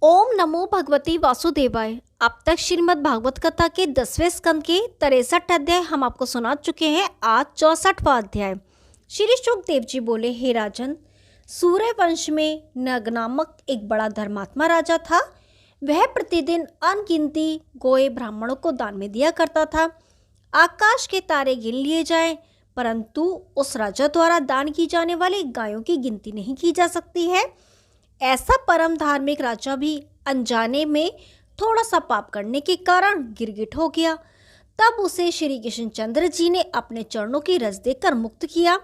ओम नमो भगवती वासुदेवाय। अब तक श्रीमद् भागवत कथा के 10वें स्कंद के 63 अध्याय हम आपको सुना चुके हैं। आज 64वां अध्याय। श्री शुकदेव जी बोले, हे राजन, सूर्य वंश में नग नामक एक बड़ा धर्मात्मा राजा था। वह प्रतिदिन अनगिनती गोए ब्राह्मणों को दान में दिया करता था। आकाश के तारे गिन लिए जाए, परंतु उस राजा द्वारा दान की जाने वाली गायों की गिनती नहीं की जा सकती है। ऐसा परम धार्मिक राजा भी अनजाने में थोड़ा सा पाप करने के कारण गिरगिट हो गया। तब उसे श्री कृष्णचंद्र जी ने अपने चरणों की रस देकर मुक्त किया।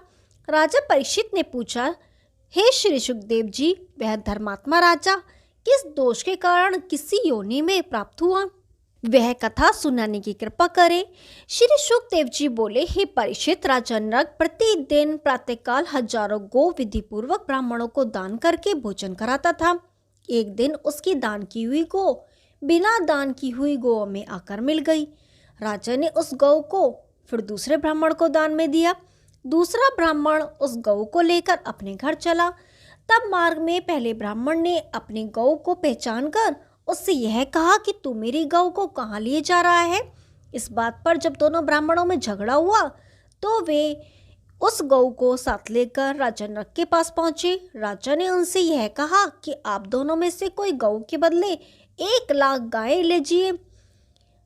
राजा परीक्षित ने पूछा, हे श्री सुखदेव जी, वह धर्मात्मा राजा किस दोष के कारण किसी योनि में प्राप्त हुआ? वह कथा सुनाने की कृपा करें। श्री शुकदेव जी बोले, हे परीक्षित, राजा नरक प्रतिदिन प्रातःकाल हजारों गो विधि पूर्वक ब्राह्मणों को दान करके भोजन कराता था। एक दिन उसकी दान की हुई गौ बिना दान की हुई गौ में आकर मिल गई। राजा ने उस गौ को फिर दूसरे ब्राह्मण को दान में दिया। दूसरा ब्राह्मण उस गौ को लेकर अपने घर चला। तब मार्ग में पहले ब्राह्मण ने अपनी गौ को पहचान कर उससे यह कहा कि तू मेरी गौ को कहाँ लिए जा रहा है। इस बात पर जब दोनों ब्राह्मणों में झगड़ा हुआ तो वे उस गौ को साथ लेकर राजा नरक के पास पहुंचे। राजा ने उनसे यह कहा कि आप दोनों में से कोई गौ के बदले 1,00,000 गायें लीजिए।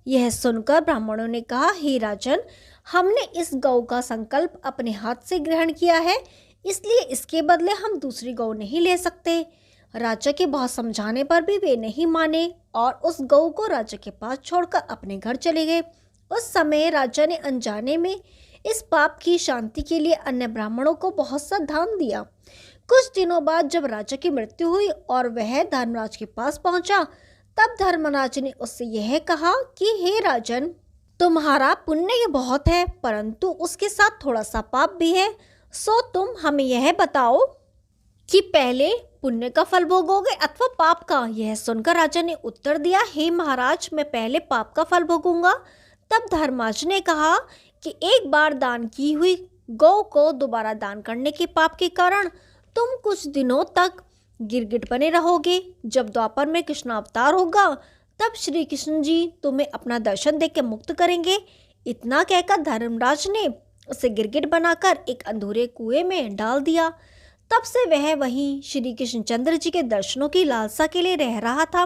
यह सुनकर ब्राह्मणों ने कहा, हे राजन, हमने इस गौ का संकल्प अपने हाथ से ग्रहण किया है, इसलिए इसके बदले हम दूसरी गौ नहीं ले सकते। राजा के बहुत समझाने पर भी वे नहीं माने और उस गौ को राजा के पास छोड़कर अपने घर चले गए। उस समय राजा ने अनजाने में इस पाप की शांति के लिए अन्य ब्राह्मणों को बहुत सा दान दिया। कुछ दिनों बाद जब राजा की मृत्यु हुई और वह धर्मराज के पास पहुंचा, तब धर्मराज ने उससे यह कहा कि हे राजन, तुम्हारा पुण्य बहुत है, परंतु उसके साथ थोड़ा सा पाप भी है। सो तुम हमें यह बताओ कि पहले पुण्य का फल भोगोगे अथवा पाप का? यह सुनकर राजा ने उत्तर दिया, हे महाराज, मैं पहले पाप का फल भोगूंगा। तब धर्मराज ने कहा कि एक बार दान की हुई गौ को दोबारा दान करने के पाप के कारण तुम कुछ दिनों तक गिरगिट बने रहोगे। जब द्वापर में कृष्ण अवतार होगा, तब श्री कृष्ण जी तुम्हें अपना दर्शन देकर मुक्त करेंगे। इतना कहकर धर्मराज ने उसे गिरगिट बनाकर एक अंधेरे कुएं में डाल दिया। तब से वह वहीं श्री कृष्णचंद्र जी के दर्शनों की लालसा के लिए रह रहा था।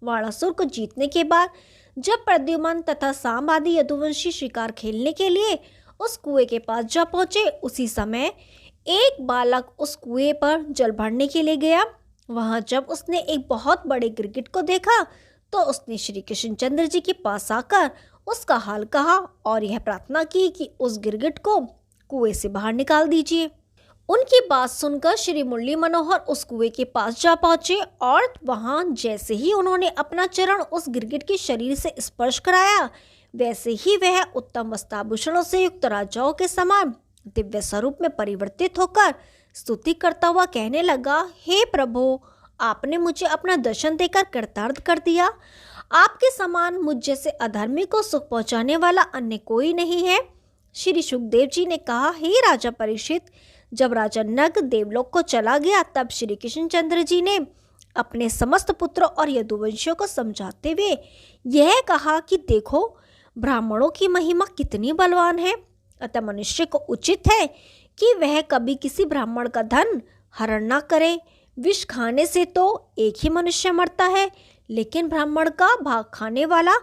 वाणासुर को जीतने के बाद जब प्रद्युम्न तथा सांब आदि यदुवंशी शिकार खेलने के लिए उस कुएं के पास जा पहुंचे, उसी समय एक बालक उस कुएं पर जल भरने के लिए गया। वहां जब उसने एक बहुत बड़े गिरगिट को देखा तो उसने श्री कृष्णचंद्र जी के पास आकर उसका हाल कहा और यह प्रार्थना की कि उस गिरगिट को कुएं से बाहर निकाल दीजिए। उनकी बात सुनकर श्री मुरली मनोहर उस कुएं के पास जा पहुंचे और वहां जैसे ही उन्होंने अपना चरण उस गिरगिट के शरीर से स्पर्श कराया, वैसे ही वह उत्तम वस्त्राभूषणों से युक्त राजाओं के समान दिव्य स्वरूप में परिवर्तित होकर स्तुति करता हुआ कहने लगा, हे प्रभु, आपने मुझे अपना दर्शन देकर कृतार्थ कर दिया। आपके समान मुझ जैसे अधर्मी को सुख पहुंचाने वाला अन्य कोई नहीं है। श्री सुखदेव जी ने कहा, हे राजा परीक्षित, जब राजा नग देवलोक को चला गया, तब श्री कृष्णचंद्र जी ने अपने समस्त पुत्रों और यदुवंशियों को समझाते हुए यह कहा कि देखो, ब्राह्मणों की महिमा कितनी बलवान है। अतः मनुष्य को उचित है कि वह कभी किसी ब्राह्मण का धन हरण न करे। विष खाने से तो एक ही मनुष्य मरता है, लेकिन ब्राह्मण का भाग खाने वाला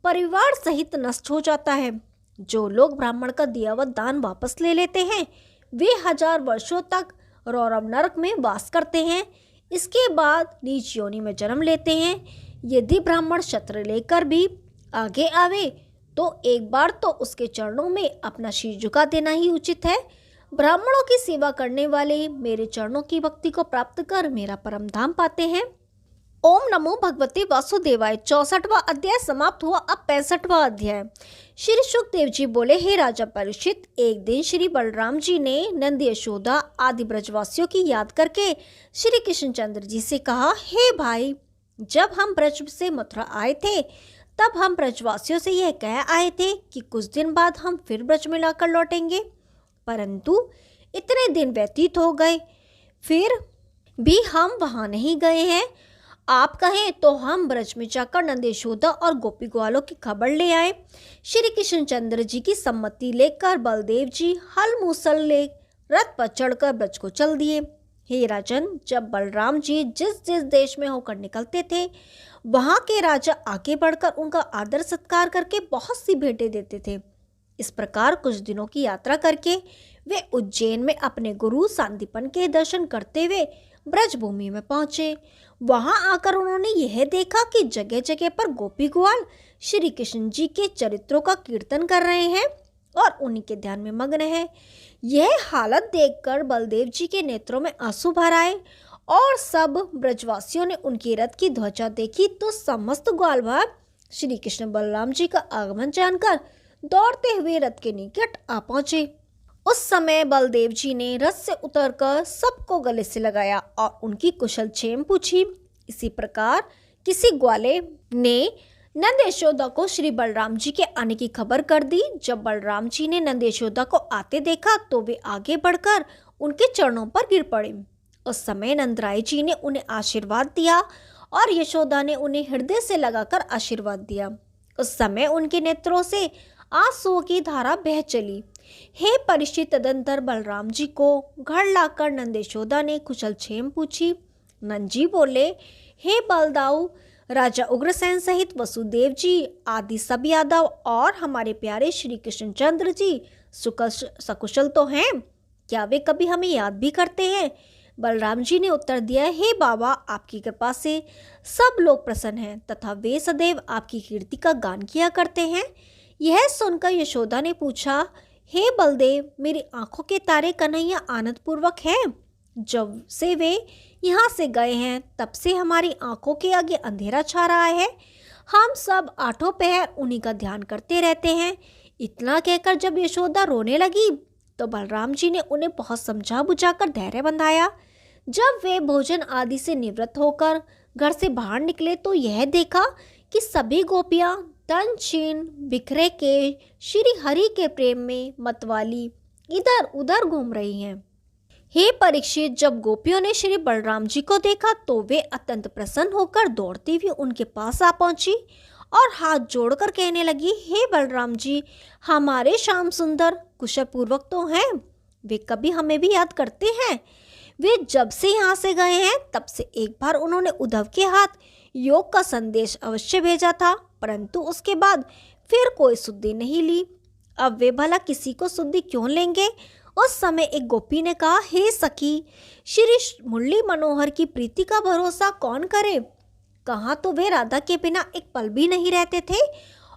परिवार सहित नष्ट हो जाता है। जो लोग ब्राह्मण का दिया हुआ दान वापस ले लेते हैं, वे 1000 वर्षों तक रौरव नरक में वास करते हैं। इसके बाद नीच योनि में जन्म लेते हैं। यदि ब्राह्मण शस्त्र लेकर भी आगे आवे तो एक बार तो उसके चरणों में अपना शीश झुका देना ही उचित है। ब्राह्मणों की सेवा करने वाले मेरे चरणों की भक्ति को प्राप्त कर मेरा परम धाम पाते हैं। ओम नमो भगवते वासुदेवाय। 64वां अध्याय समाप्त हुआ। अब 65वां अध्याय। श्री शुकदेव जी बोले, हे राजा परीक्षित, एक दिन श्री बलराम जी ने नंद यशोदा आदि ब्रजवासियों की याद करके श्री कृष्णचंद्र जी से कहा, हे भाई, जब हम ब्रज से मथुरा आए थे, तब हम ब्रजवासियों से यह कह आए थे कि कुछ दिन बाद हम फिर ब्रज में लाकर लौटेंगे, परंतु इतने दिन व्यतीत हो गए, फिर भी हम वहां नहीं गए हैं। आप कहें तो हम ब्रज में जाकर नंद यशोदा और गोपी ग्वालों की खबर ले आए। श्री कृष्णचंद्र जी की सम्मति लेकर बलदेव जी हल मूसल ले रथ पर चढ़कर ब्रज को चल दिए। हे राजन, जब बलराम जी जिस जिस देश में होकर निकलते थे, वहां के राजा आगे बढ़कर उनका आदर सत्कार करके बहुत सी भेंटें देते थे। इस प्रकार कुछ दिनों की यात्रा करके वे उज्जैन में अपने गुरु सांदीपन के दर्शन करते हुए ब्रजभूमि में पहुंचे। वहां आकर उन्होंने यह देखा कि जगह जगह पर गोपी ग्वाल श्री कृष्ण जी के चरित्रों का कीर्तन कर रहे हैं और उन्हीं के ध्यान में मग्न है। यह हालत देखकर बलदेव जी के नेत्रों में आंसू भर आए और सब ब्रजवासियों ने उनकी रथ की ध्वजा देखी तो समस्त ग्वाल भाग श्री कृष्ण बलराम जी का आगमन जानकर दौड़ते हुए रथ के निकट आ पहुंचे। उस समय बलदेव जी ने रथ से उतरकर सबको गले से लगाया और उनकी कुशल क्षेम पूछी। इसी प्रकार किसी ग्वाले ने नंद यशोदा को श्री बलराम जी के आने की खबर कर दी। जब बलराम जी ने नंद यशोदा को आते देखा तो वे आगे बढ़कर उनके चरणों पर गिर पड़े। उस समय नंदराय जी ने उन्हें आशीर्वाद दिया और यशोदा ने उन्हें हृदय से लगाकर आशीर्वाद दिया। उस समय उनके नेत्रों से आंसुओं की धारा बह चली। हे परीक्षित, तदंतर बलराम जी को घर लाकर नंद यशोदा ने कुशल क्षेम पूछी। नंद जी बोले, हे बलदाऊ, राजा उग्रसेन सहित वसुदेव जी आदि सब यादव और हमारे प्यारे श्री कृष्णचंद्र जी सकुशल तो हैं, क्या वे कभी हमें याद भी करते हैं? बलराम जी ने उत्तर दिया, हे बाबा, आपकी कृपा से सब लोग प्रसन्न हैं तथा वे सदैव आपकी कीर्ति का गान किया करते हैं। यह सुनकर यशोदा ने पूछा, हे बलदेव, मेरी आंखों के तारे कन्हैया आनंद पूर्वक हैं। जब से वे यहाँ से गए हैं तब से हमारी आंखों के आगे अंधेरा छा रहा है। हम सब आठों पहर उन्हीं का ध्यान करते रहते हैं। इतना कहकर जब यशोदा रोने लगी तो बलराम जी ने उन्हें बहुत समझा बुझाकर धैर्य बंधाया। जब वे भोजन आदि से निवृत्त होकर घर से बाहर निकले तो यह देखा कि सभी गोपियां तन छीन बिखरे के श्री हरि के प्रेम में मतवाली इधर उधर घूम रही हैं। हे परीक्षित, जब गोपियों ने श्री बलराम जी को देखा तो वे अत्यंत प्रसन्न होकर दौड़ती हुई उनके पास आ पहुंची और हाथ जोड़कर कहने लगी, हे बलराम जी, हमारे श्याम सुंदर कुशल पूर्वक तो हैं, वे कभी हमें भी याद करते हैं। वे जब से यहाँ से गए हैं तब से एक बार उन्होंने उद्धव के हाथ योग का संदेश अवश्य भेजा था, परंतु उसके बाद फिर कोई सुधि नहीं ली। अब वे भला किसी को सुधि क्यों लेंगे? उस समय एक गोपी ने कहा, हे सखी, श्री मुरली मनोहर की प्रीति का भरोसा कौन करे? कहाँ तो वे राधा के बिना एक पल भी नहीं रहते थे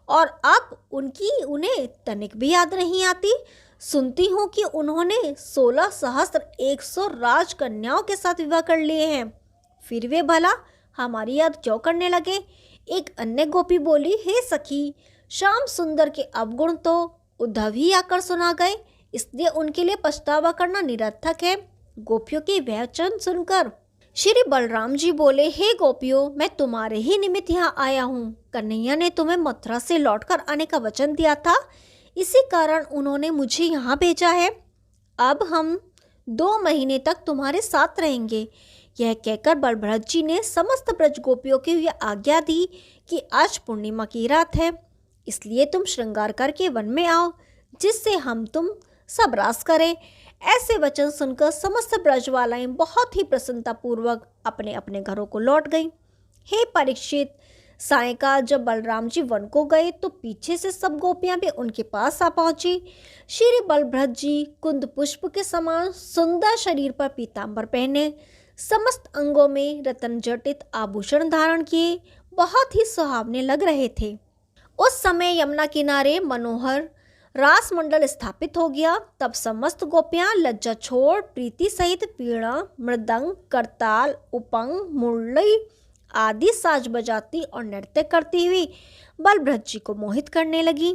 और अब उन्हें तनिक भी याद नहीं आती। सुनती हूँ कि उन्होंने 16,100 राजकन्याओं के साथ विवाह कर लिए हैं, फिर वे भला हमारी याद क्यों करने लगे? एक अन्य गोपी बोली, हे सखी, श्याम सुंदर के अवगुण तो उद्धव ही आकर सुना गए, इसलिए उनके लिए पछतावा करना निरर्थक है। गोपियों के वचन सुनकर श्री बलराम जी बोले, हे गोपियों, मैं तुम्हारे ही निमित्त यहाँ आया हूँ। कन्हैया ने तुम्हें मथुरा से लौटकर आने का वचन दिया था, इसी कारण उन्होंने मुझे यहाँ भेजा है। अब हम 2 महीने तक तुम्हारे साथ रहेंगे। यह कहकर बलभद्र जी ने समस्त ब्रज गोपियों को यह आज्ञा दी कि आज पूर्णिमा की रात है, इसलिए तुम श्रृंगार करके वन में आओ, जिससे हम तुम सब रास करें। ऐसे वचन सुनकर समस्त ब्रजवालाएं बहुत ही प्रसन्नता पूर्वक अपने अपने घरों को लौट गईं। हे परीक्षित, सायंकाल जब बलराम जी वन को गए तो पीछे से सब गोपियां भी उनके पास आ पहुंची। श्री बलभद्र जी कुंद पुष्प के समान सुंदर शरीर पर पीतांबर पहने, समस्त अंगों में रत्न जटित आभूषण धारण किए बहुत ही सुहावने लग रहे थे। उस समय यमुना किनारे मनोहर रास मंडल स्थापित हो गया। तब समस्त गोपियां लज्जा छोड़ प्रीति सहित वीणा, मृदंग, करताल, उपंग, मुरली आदि साज बजाती और नृत्य करती हुई बलभद्र जी को मोहित करने लगी।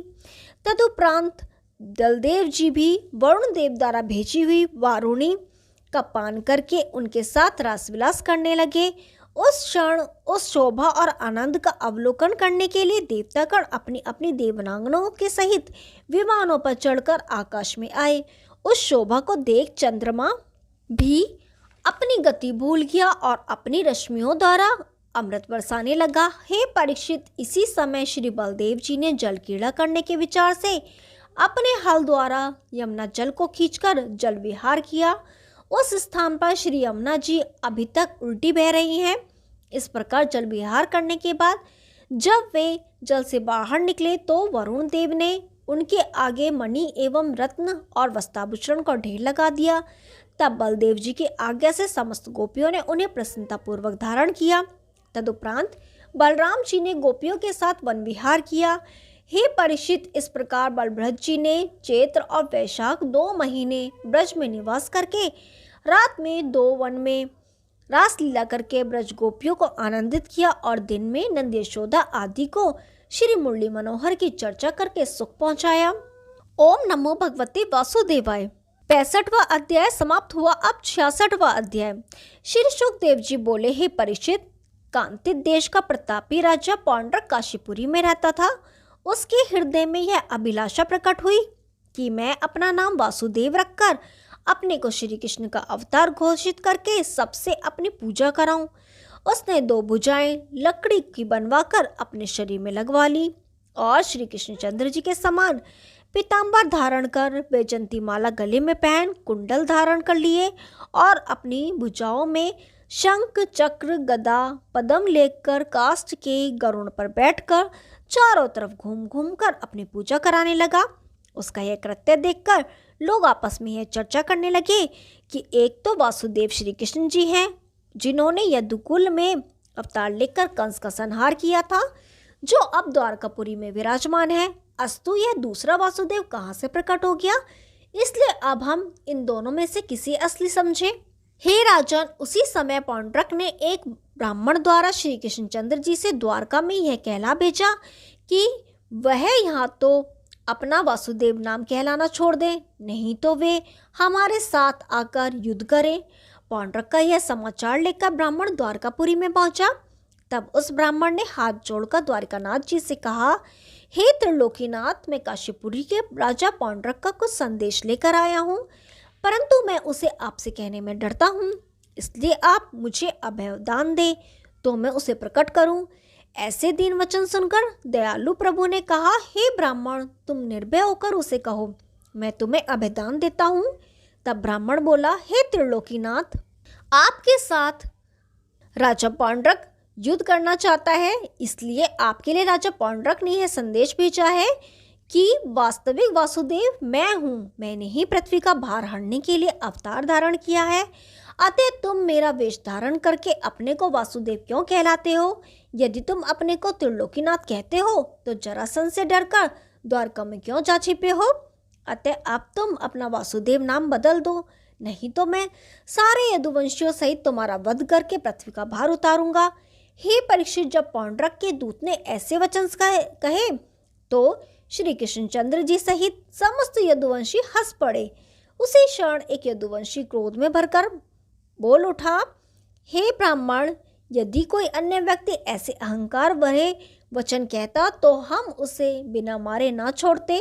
तदुपरांत दलदेव जी भी वरुण देव द्वारा भेजी हुई वारुणी का पान करके उनके साथ रासविलास करने लगे। उस क्षण उस शोभा और आनंद का अवलोकन करने के लिए देवतागण अपनी अपनी देवनांगनों के सहित विमानों पर चढ़कर आकाश में आए। उस शोभा को देख चंद्रमा भी अपनी गति भूल गया और अपनी रश्मियों द्वारा अमृत बरसाने लगा। हे परीक्षित, इसी समय श्री बलदेव जी ने जल क्रीड़ा करने के विचार से अपने हल द्वारा यमुना जल को खींचकर जल विहार किया। उस स्थान पर श्री यमुना जी अभी तक उल्टी बह रही हैं। इस प्रकार जल विहार करने के बाद जब वे जल से बाहर निकले तो वरुण देव ने उनके आगे मणि एवं रत्न और वस्त्राभूषण का ढेर लगा दिया। तब बलदेव जी की आज्ञा से समस्त गोपियों ने उन्हें प्रसन्नतापूर्वक धारण किया। तदुपरांत बलराम जी ने गोपियों के साथ वन विहार किया। हे परीक्षित, इस प्रकार बलभद्र जी ने चैत्र और वैशाख 2 महीने ब्रज में निवास करके रात में 2 वन में रास लीला करके ब्रज गोपियों को आनंदित किया और दिन में नंद यशोदा आदि को श्री मुरली मनोहर की चर्चा करके सुख पहुंचाया। ओम नमो भगवते वासुदेवाय। 65वां अध्याय समाप्त हुआ। अब 66वां अध्याय। श्री शुकदेव जी बोले, हे परीक्षित, कांतित देश का प्रतापी राजा पौंड्रक काशीपुरी में रहता था। उसके हृदय में यह अभिलाषा प्रकट हुई कि मैं अपना नाम वासुदेव रखकर अपने को श्री कृष्ण का अवतार घोषित करके सबसे अपनी पूजा कराऊं। उसने 2 भुजाएं लकड़ी की बनवाकर अपने शरीर में लगवा ली और श्री कृष्णचंद्र जी के समान पीताम्बर धारण कर, वैजंती माला गले में पहन, कुंडल धारण कर लिए और अपनी भुजाओं में शंख, चक्र, गदा, पद्म लेकर काष्ठ के गरुड़ पर बैठकर चारों तरफ घूम घूम कर अपनी पूजा कराने लगा। उसका यह कृत्य देखकर लोग आपस में यह चर्चा करने लगे कि एक तो वासुदेव श्री कृष्ण जी हैं, जिन्होंने यदुकुल में अवतार लेकर कंस का संहार किया था, जो अब द्वारकापुरी में विराजमान है। अस्तु, यह दूसरा वासुदेव कहाँ से प्रकट हो गया? इसलिए अब हम इन दोनों में से किसी असली समझे। हे राजन, उसी समय पौंड्रक ने एक ब्राह्मण द्वारा श्री कृष्णचंद्र जी से द्वारका में यह कहला भेजा कि वह यहाँ तो अपना वासुदेव नाम कहलाना छोड़ दें, नहीं तो वे हमारे साथ आकर युद्ध करें। पौंड्रक का यह समाचार लेकर ब्राह्मण द्वारकापुरी में पहुंचा। तब उस ब्राह्मण ने हाथ जोड़कर द्वारकानाथ जी से कहा, हे त्रिलोकीनाथ, मैं काशीपुरी के राजा पौंड्रक का कुछ संदेश लेकर आया हूँ, परंतु मैं उसे आपसे कहने में डरता हूँ, इसलिए आप मुझे अभयदान दे तो मैं उसे प्रकट करूँ। ऐसे दीन वचन सुनकर दयालु प्रभु ने कहा, हे ब्राह्मण, तुम निर्भय होकर उसे कहो, मैं तुम्हें अभयदान देता हूँ। तब ब्राह्मण बोला, हे त्रिलोकीनाथ, आपके साथ राजा पौंड्रक युद्ध करना चाहता है, इसलिए आपके लिए राजा पौंड्रक ने यह संदेश भेजा है कि वास्तविक वासुदेव मैं हूँ। मैंने ही पृथ्वी का भार हरने के लिए अवतार धारण किया है, अतः तुम मेरा वेश धारण करके अपने को वासुदेव क्यों कहलाते हो? यदि तुम अपने को त्रिलोकीनाथ कहते हो तो जरासंध से डरकर द्वारका में क्यों जा छिपे हो? अतः अब तुम अपना वासुदेव नाम बदल दो, नहीं तो मैं सारे यदुवंशियों सहित तुम्हारा वध करके पृथ्वी का भार उतारूंगा। हे परीक्षित, जब पौंड्रक के दूत ने ऐसे वचन कहे तो श्री कृष्णचंद्र जी सहित समस्त यदुवंशी हंस पड़े। उसी क्षण एक यदुवंशी क्रोध में भरकर बोल उठा, हे ब्राह्मण, यदि कोई अन्य व्यक्ति ऐसे अहंकार भरे वचन कहता तो हम उसे बिना मारे ना छोड़ते।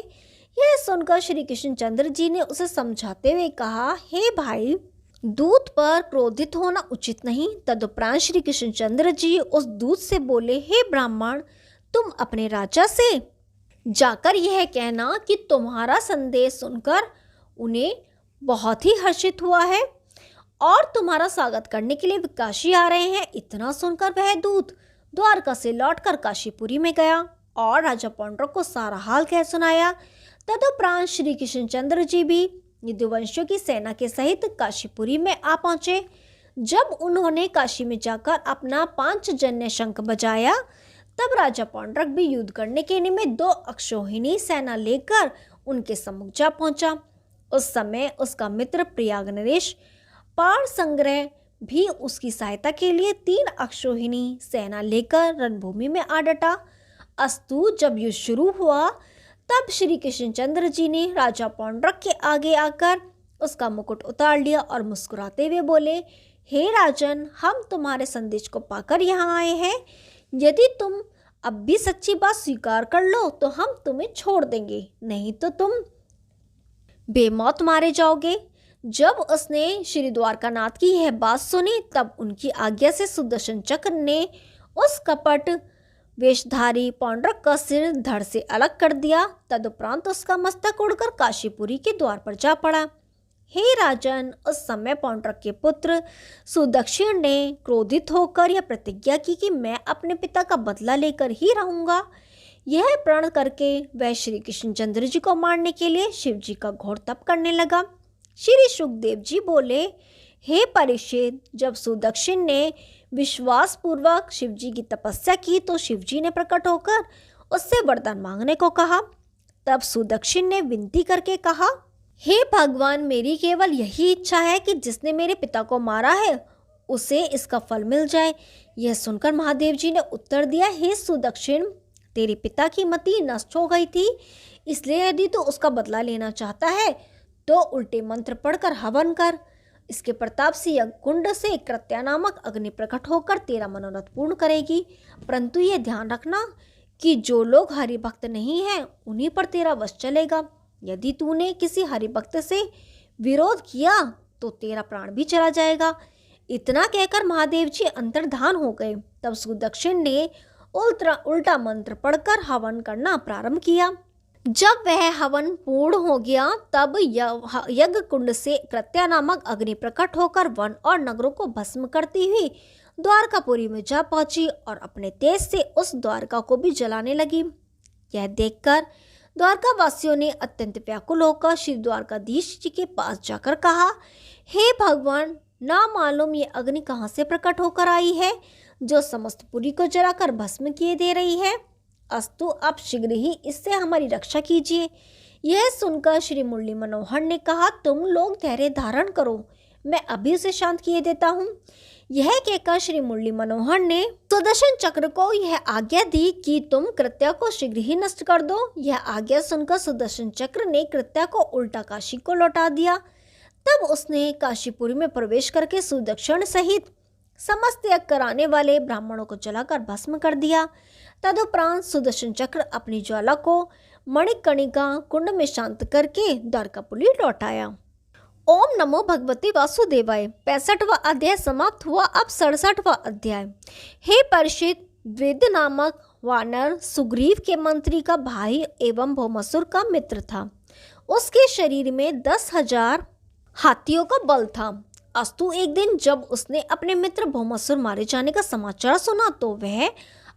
यह सुनकर श्री कृष्णचंद्र जी ने उसे समझाते हुए कहा, हे भाई, दूत पर क्रोधित होना उचित नहीं। तदुपरांत श्री कृष्णचंद्र जी उस दूत से बोले, हे ब्राह्मण, तुम अपने राजा से जाकर यह कहना कि तुम्हारा संदेश सुनकर उन्हें बहुत ही हर्षित हुआ है और तुम्हारा स्वागत करने के लिए काशी आ रहे हैं। इतना सुनकर वह दूत द्वारका से लौटकर काशीपुरी में गया और राजा पौंड्रक को सारा हाल कह सुनाया। तदुपरांत श्री कृष्णचंद्र जी भी यदुवंशियों की सेना के सहित काशीपुरी में आ पहुंचे। जब उन्होंने काशी में जाकर अपना पांचजन्य शंख बजाया, तब राजा पौंड्रक भी युद्ध करने के निमित्त 2 अक्षौहिणी सेना लेकर उनके सम्मुख जा पहुंचा। उस समय उसका मित्र प्रयाग नरेश पार संग्रह भी उसकी सहायता के लिए 3 अक्षौहिणी सेना लेकर रणभूमि में आ डटा। अस्तु, जब युद्ध शुरू हुआ तब श्री कृष्णचंद्र जी ने राजा पौंड्रक के आगे आकर उसका मुकुट उतार लिया और मुस्कुराते हुए बोले, हे राजन, हम तुम्हारे संदेश को पाकर यहाँ आए हैं। यदि तुम अब भी सच्ची बात स्वीकार कर लो तो हम तुम्हें छोड़ देंगे, नहीं तो तुम बेमौत मारे जाओगे। जब उसने श्री द्वारकानाथ की यह बात सुनी तब उनकी आज्ञा से सुदर्शन चक्र ने उस कपट वेशधारी पौंड्रक का सिर धड़ से अलग कर दिया। तदुपरांत उसका मस्तक उड़कर काशीपुरी के द्वार पर जा पड़ा। हे राजन, उस समय पौंड्रक के पुत्र सुदक्षिण ने क्रोधित होकर यह प्रतिज्ञा की कि मैं अपने पिता का बदला लेकर ही रहूंगा। यह प्रण करके वह श्री कृष्णचंद्र जी को मारने के लिए शिव जी का घोर तप करने लगा। श्री सुखदेव जी बोले, हे परीक्षित, जब सुदक्षिण ने विश्वास पूर्वक शिव जी की तपस्या की तो शिव जी ने प्रकट होकर उससे वरदान मांगने को कहा। तब सुदक्षिण ने विनती करके कहा, हे भगवान, मेरी केवल यही इच्छा है कि जिसने मेरे पिता को मारा है उसे इसका फल मिल जाए। यह सुनकर महादेव जी ने उत्तर दिया, हे सुदक्षिण, तेरे पिता की मति नष्ट हो गई थी, इसलिए यदि तू उसका बदला लेना चाहता है तो उल्टे मंत्र पढ़कर हवन कर। इसके प्रताप से यज्ञ कुंड से कृत्या नामक अग्नि प्रकट होकर तेरा मनोरथ पूर्ण करेगी। परंतु ये ध्यान रखना कि जो लोग हरि भक्त नहीं हैं उन्हीं पर तेरा वश चलेगा। यदि तूने किसी हरि भक्त से विरोध किया तो तेरा प्राण भी चला जाएगा। इतना कहकर महादेव जी अंतर्धान हो गए। तब सुदक्षिण ने उल्टा मंत्र पढ़कर हवन करना प्रारंभ किया। जब वह हवन पूर्ण हो गया तब यज्ञ कुंड से कृत्या नामक अग्नि प्रकट होकर वन और नगरों को भस्म करती हुई द्वारकापुरी में जा पहुंची और अपने तेज से उस द्वारका को भी जलाने लगी। यह देखकर द्वारका वासियों ने अत्यंत व्याकुल होकर शिव द्वारकाधीश जी के पास जाकर कहा, हे भगवान, ना मालूम ये अग्नि कहाँ से प्रकट होकर आई है जो समस्त पुरी को जलाकर भस्म किए दे रही है। अस्तु, आप शीघ्र ही इससे हमारी रक्षा कीजिए। यह सुनकर श्री मुरली मनोहर ने कहा, तुम लोग धैर्य धारण करो, मैं अभी उसे शांत किए देता हूँ। यह कहकर श्री मुरली मनोहर ने सुदर्शन चक्र को यह आज्ञा दी कि तुम कृत्या को शीघ्र ही नष्ट कर दो। यह आज्ञा सुनकर सुदर्शन चक्र ने कृत्या को उल्टा काशी को लौटा दिया। तब उसने काशीपुरी में प्रवेश करके सुदक्षिण सहित समस्त यज्ञ कराने वाले ब्राह्मणों को जलाकर भस्म कर दिया। तदुपरांत सुदर्शन चक्र अपनी ज्वाला को मणिकर्णिका कुंड में शांत करके द्वारकापुरी लौट आया। ओम नमो भगवते वासुदेवाय। 65वां अध्याय समाप्त हुआ। अब 67वां अध्याय। हे परीक्षित, द्विद नामक वानर सुग्रीव के मंत्री का भाई एवं भौमासुर का मित्र था। उसके शरीर में 10,000 हाथियों का बल था। अस्तु, एक दिन जब उसने अपने मित्र भौमासुर मारे जाने का समाचार सुना तो वह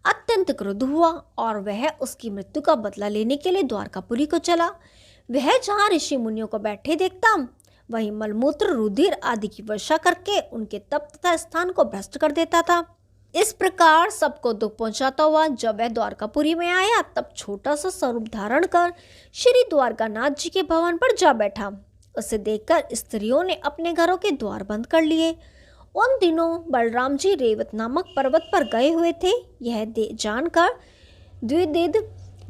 अत्यंत क्रुद्ध हुआ और वह उसकी मृत्यु का बदला लेने के लिए द्वारकापुरी को चला। वह जहाँ ऋषि मुनियों को बैठे देखता वहीं मलमूत्र, रुधिर आदि की वर्षा करके उनके तप तथा स्थान को भ्रष्ट कर देता था। इस प्रकार सबको दुख पहुंचाता हुआ जब वह द्वारकापुरी में आया तब छोटा सा स्वरूप धारण कर श्री द्वारकानाथ जी के भवन पर जा बैठा। उसे देखकर स्त्रियों ने अपने घरों के द्वार बंद कर लिए। उन दिनों बलराम जी रेवत नामक पर्वत पर गए हुए थे। यह जानकर द्विविद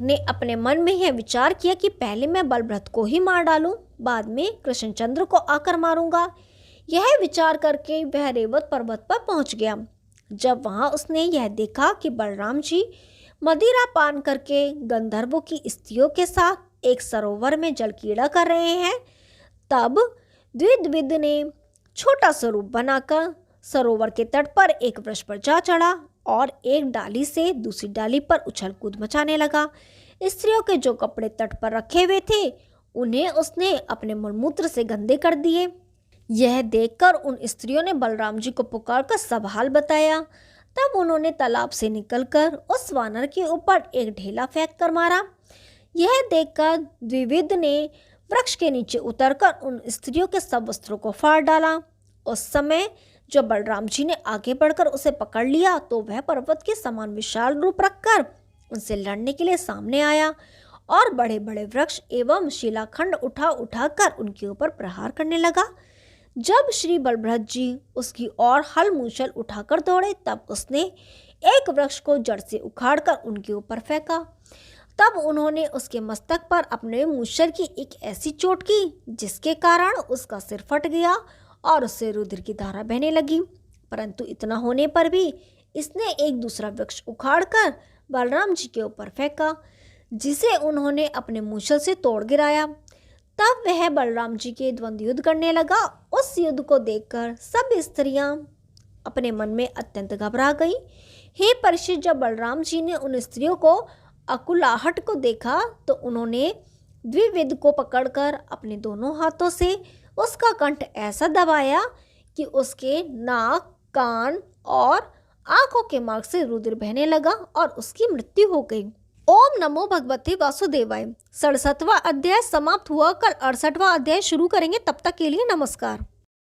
ने अपने मन में यह विचार किया कि पहले मैं बलभद्र को ही मार डालूं, बाद में कृष्णचंद्र को आकर मारूंगा। यह विचार करके वह रेवत पर्वत पर पहुंच गया। जब वहां उसने यह देखा कि बलराम जी मदिरा पान करके गंधर्वों की स्त्रियों के साथ एक सरोवर में जल क्रीड़ा कर रहे हैं, तब द्विविद ने छोटा स्वरूप बनाकर सरोवर के तट पर एक वृक्ष पर जा चढ़ा और एक डाली से दूसरी डाली पर उछल कूद मचाने लगा। स्त्रियों के जो कपड़े तट पर रखे हुए थे उन्हें उसने अपने मलमूत्र से गंदे कर दिए। यह देखकर उन स्त्रियों ने बलराम जी को पुकारकर सब हाल बताया। तब उन्होंने तालाब से निकलकर उस वानर के ऊपर एक ढेला फेंक कर मारा। यह देखकर द्विविद ने वृक्ष के नीचे उतरकर उन स्त्रियों के सब वस्त्रों को फाड़ डाला। उस समय जब बलराम जी ने आगे बढ़कर उसे पकड़ लिया तो वह पर्वत के समान विशाल रूप रखकर उनसे लड़ने के लिए सामने आया और बड़े बड़े वृक्ष एवं शिलाखंड उठाकर उनके ऊपर प्रहार करने लगा। जब श्री बलभद्र जी उसकी ओर हल मूसल उठाकर दौड़े तब उसने एक वृक्ष को जड़ से उखाड़कर उनके ऊपर फेंका। तब उन्होंने उसके मस्तक पर अपने मूसल की एक ऐसी चोट की जिसके कारण उसका सिर फट गया और उससे रुधिर की धारा बहने लगी। परंतु इतना होने पर भी इसने एक दूसरा वृक्ष उखाड़कर बलराम जी के ऊपर फेंका, जिसे उन्होंने अपने मूसल से तोड़ गिराया। तब वह बलराम जी के द्वंद्व युद्ध करने लगा। उस युद्ध को देखकर सब स्त्रियां अपने मन में अत्यंत घबरा गई। हे परीक्षित, जब बलराम जी ने उन स्त्रियों को अकुलाहट को देखा तो उन्होंने द्विविद को पकड़कर अपने दोनों हाथों से उसका कंठ ऐसा दबाया कि उसके नाक, कान और आंखों के मार्ग से रुधिर बहने लगा और उसकी मृत्यु हो गई। ओम नमो भगवते वासुदेवाय। 67वां अध्याय समाप्त हुआ। कल 68वां अध्याय शुरू करेंगे। तब तक के लिए नमस्कार।